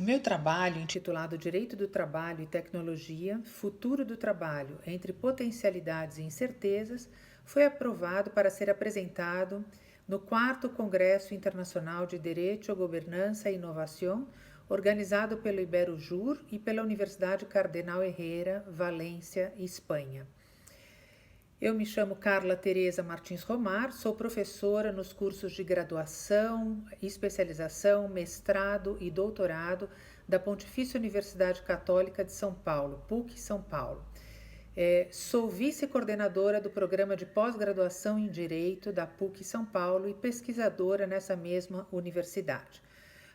Meu trabalho, intitulado Direito do Trabalho e Tecnologia, Futuro do Trabalho entre Potencialidades e Incertezas, foi aprovado para ser apresentado no 4º Congresso Internacional de Direito, Governança e Inovação, organizado pelo Iberojur e pela Universidade Cardenal Herrera, Valência, Espanha. Eu me chamo Carla Tereza Martins Romar, sou professora nos cursos de graduação, especialização, mestrado e doutorado da Pontifícia Universidade Católica de São Paulo, PUC São Paulo. Sou vice-coordenadora do programa de pós-graduação em Direito da PUC São Paulo e pesquisadora nessa mesma universidade.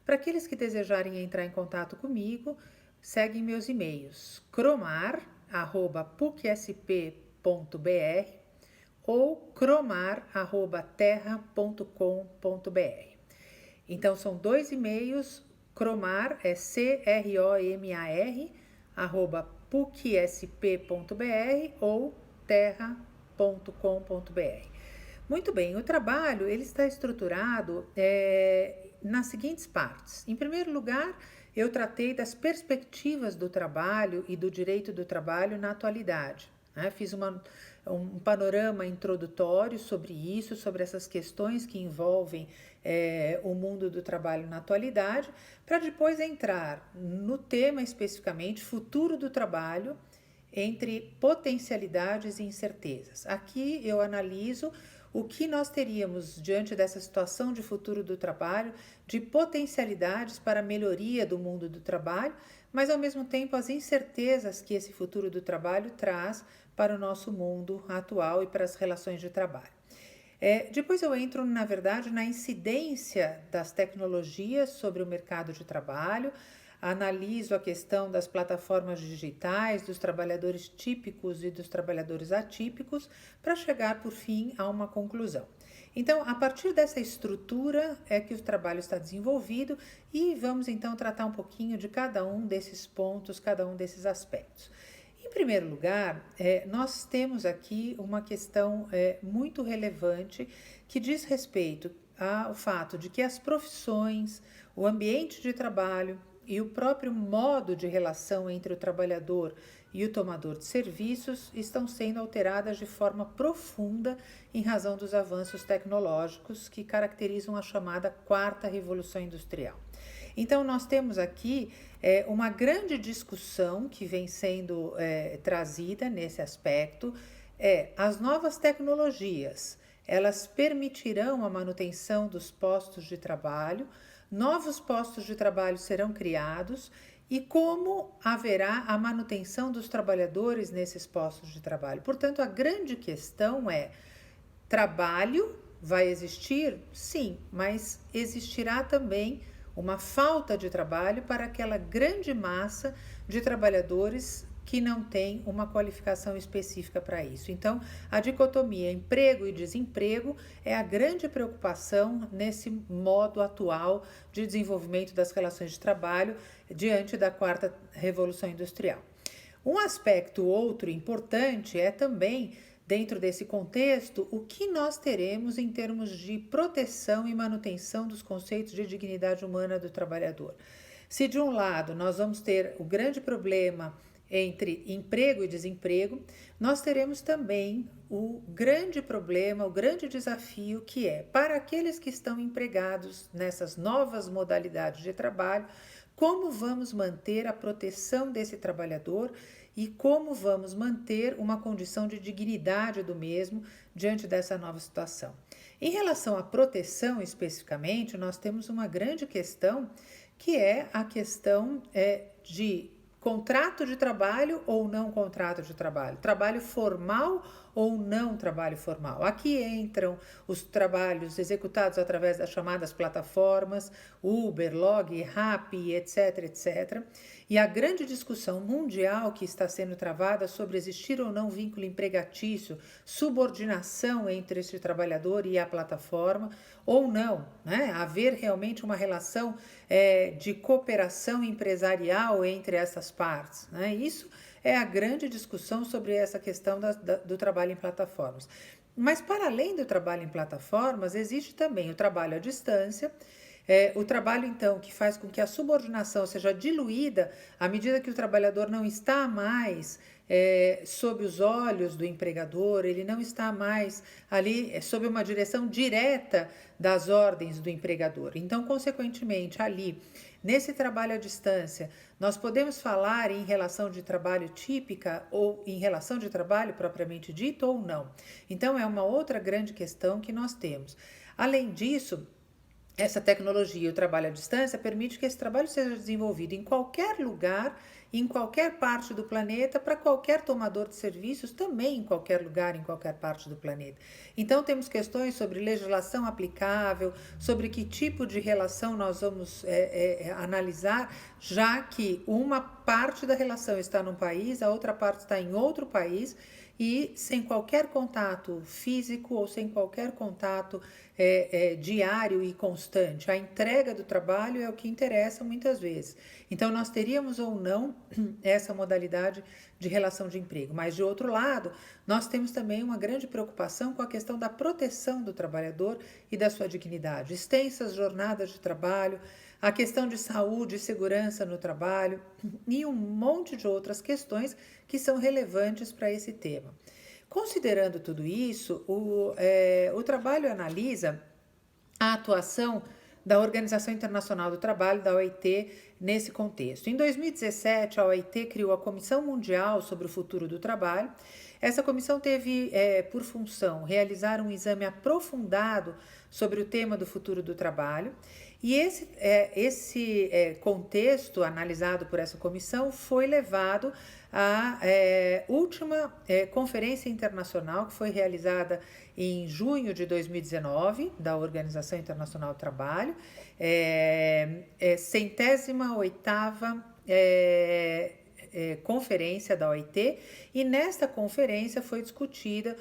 Para aqueles que desejarem entrar em contato comigo, seguem meus e-mails cromar@pucsp.br ou cromar@terra.com.br. Então são dois e-mails, cromar é cromar @pucsp.br ou terra.com.br. Muito bem, o trabalho ele está estruturado nas seguintes partes. Em primeiro lugar, eu tratei das perspectivas do trabalho e do direito do trabalho na atualidade. Fiz um panorama introdutório sobre isso, sobre essas questões que envolvem o mundo do trabalho na atualidade, para depois entrar no tema especificamente futuro do trabalho entre potencialidades e incertezas. Aqui eu analiso o que nós teríamos diante dessa situação de futuro do trabalho, de potencialidades para a melhoria do mundo do trabalho, mas ao mesmo tempo as incertezas que esse futuro do trabalho traz para o nosso mundo atual e para as relações de trabalho. Depois eu entro, na verdade, na incidência das tecnologias sobre o mercado de trabalho, analiso a questão das plataformas digitais, dos trabalhadores típicos e dos trabalhadores atípicos, para chegar, por fim, a uma conclusão. Então, a partir dessa estrutura é que o trabalho está desenvolvido e vamos, então, tratar um pouquinho de cada um desses pontos, cada um desses aspectos. Em primeiro lugar, nós temos aqui uma questão muito relevante que diz respeito ao fato de que as profissões, o ambiente de trabalho e o próprio modo de relação entre o trabalhador e o tomador de serviços estão sendo alteradas de forma profunda em razão dos avanços tecnológicos que caracterizam a chamada quarta revolução industrial. Então, nós temos aqui uma grande discussão que vem sendo trazida nesse aspecto, as novas tecnologias, elas permitirão a manutenção dos postos de trabalho, novos postos de trabalho serão criados e como haverá a manutenção dos trabalhadores nesses postos de trabalho. Portanto, a grande questão é: trabalho vai existir? Sim, mas existirá também uma falta de trabalho para aquela grande massa de trabalhadores que não tem uma qualificação específica para isso. Então, a dicotomia emprego e desemprego é a grande preocupação nesse modo atual de desenvolvimento das relações de trabalho diante da quarta revolução industrial. Um aspecto outro importante é também, dentro desse contexto, o que nós teremos em termos de proteção e manutenção dos conceitos de dignidade humana do trabalhador. Se de um lado nós vamos ter o grande problema entre emprego e desemprego, nós teremos também o grande problema, o grande desafio que é, para aqueles que estão empregados nessas novas modalidades de trabalho, como vamos manter a proteção desse trabalhador e como vamos manter uma condição de dignidade do mesmo diante dessa nova situação. Em relação à proteção especificamente, nós temos uma grande questão que é a questão de contrato de trabalho ou não contrato de trabalho, trabalho formal ou não trabalho formal. Aqui entram os trabalhos executados através das chamadas plataformas, Uber, Log, Rappi, etc, etc. E a grande discussão mundial que está sendo travada sobre existir ou não vínculo empregatício, subordinação entre esse trabalhador e a plataforma, ou não, né? Haver realmente uma relação de cooperação empresarial entre essas partes, né? Isso é a grande discussão sobre essa questão do trabalho em plataformas. Mas para além do trabalho em plataformas, existe também o trabalho à distância, O trabalho, então, que faz com que a subordinação seja diluída à medida que o trabalhador não está mais sob os olhos do empregador, ele não está mais ali sob uma direção direta das ordens do empregador. Então, consequentemente, ali, nesse trabalho à distância, nós podemos falar em relação de trabalho típica ou em relação de trabalho propriamente dito ou não. Então, é uma outra grande questão que nós temos. Além disso, essa tecnologia e o trabalho à distância permite que esse trabalho seja desenvolvido em qualquer lugar, em qualquer parte do planeta, para qualquer tomador de serviços, também em qualquer lugar, em qualquer parte do planeta. Então, temos questões sobre legislação aplicável, sobre que tipo de relação nós vamos analisar, já que uma parte da relação está num país, a outra parte está em outro país, e sem qualquer contato físico ou sem qualquer contato diário e constante. A entrega do trabalho é o que interessa muitas vezes. Então, nós teríamos ou não essa modalidade de relação de emprego. Mas, de outro lado, nós temos também uma grande preocupação com a questão da proteção do trabalhador e da sua dignidade. Extensas jornadas de trabalho, a questão de saúde e segurança no trabalho e um monte de outras questões que são relevantes para esse tema. Considerando tudo isso, o trabalho analisa a atuação da Organização Internacional do Trabalho, da OIT, nesse contexto. Em 2017, a OIT criou a Comissão Mundial sobre o Futuro do Trabalho. Essa comissão teve por função realizar um exame aprofundado sobre o tema do futuro do trabalho. E esse contexto analisado por essa comissão foi levado à última conferência internacional que foi realizada em junho de 2019, da Organização Internacional do Trabalho, 108ª conferência da OIT, e nesta conferência foi discutida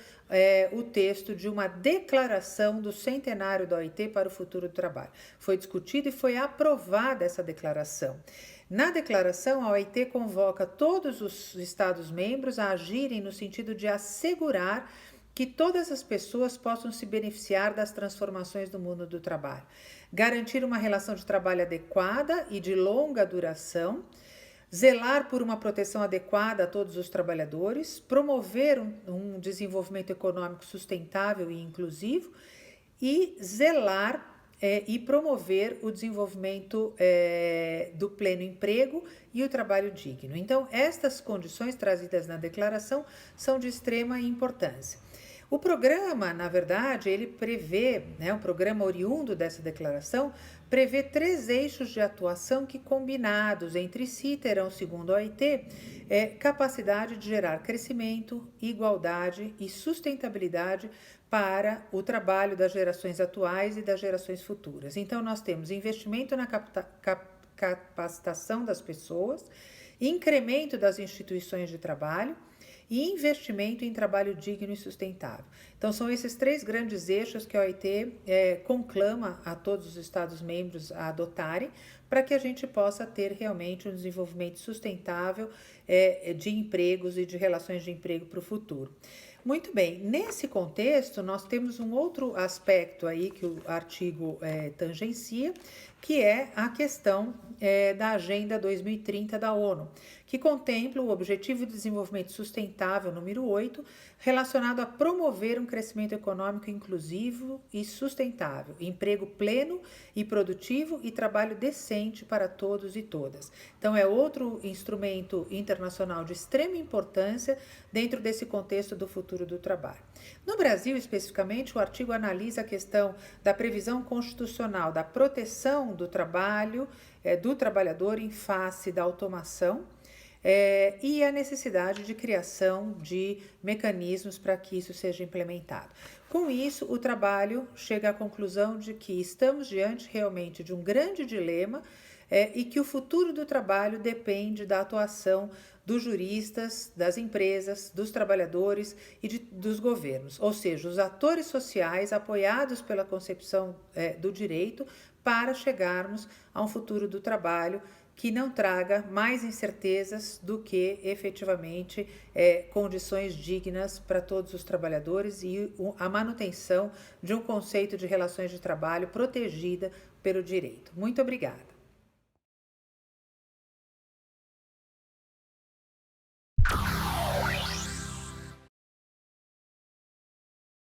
o texto de uma declaração do centenário da OIT para o futuro do trabalho. Foi discutida e foi aprovada essa declaração. Na declaração, a OIT convoca todos os Estados-membros a agirem no sentido de assegurar que todas as pessoas possam se beneficiar das transformações do mundo do trabalho, garantir uma relação de trabalho adequada e de longa duração, zelar por uma proteção adequada a todos os trabalhadores, promover um desenvolvimento econômico sustentável e inclusivo e zelar e promover o desenvolvimento do pleno emprego e o trabalho digno. Então, estas condições trazidas na declaração são de extrema importância. O programa, na verdade, ele prevê, o programa oriundo dessa declaração, prevê 3 eixos de atuação que, combinados entre si, terão, segundo a OIT, capacidade de gerar crescimento, igualdade e sustentabilidade para o trabalho das gerações atuais e das gerações futuras. Então, nós temos investimento na capacitação das pessoas, incremento das instituições de trabalho, e investimento em trabalho digno e sustentável. Então, são esses 3 grandes eixos que a OIT conclama a todos os Estados-membros a adotarem para que a gente possa ter realmente um desenvolvimento sustentável de empregos e de relações de emprego para o futuro. Muito bem, nesse contexto, nós temos um outro aspecto aí que o artigo tangencia, que é a questão da Agenda 2030 da ONU, que contempla o Objetivo de Desenvolvimento Sustentável número 8, relacionado a promover um crescimento econômico inclusivo e sustentável, emprego pleno e produtivo e trabalho decente para todos e todas. Então, é outro instrumento internacional de extrema importância dentro desse contexto do futuro do trabalho. No Brasil, especificamente, o artigo analisa a questão da previsão constitucional da proteção do trabalho, do trabalhador em face da automação, e a necessidade de criação de mecanismos para que isso seja implementado. Com isso, o trabalho chega à conclusão de que estamos diante realmente de um grande dilema e que o futuro do trabalho depende da atuação dos juristas, das empresas, dos trabalhadores e dos governos, ou seja, os atores sociais apoiados pela concepção do direito para chegarmos a um futuro do trabalho que não traga mais incertezas do que efetivamente condições dignas para todos os trabalhadores e a manutenção de um conceito de relações de trabalho protegida pelo direito. Muito obrigada.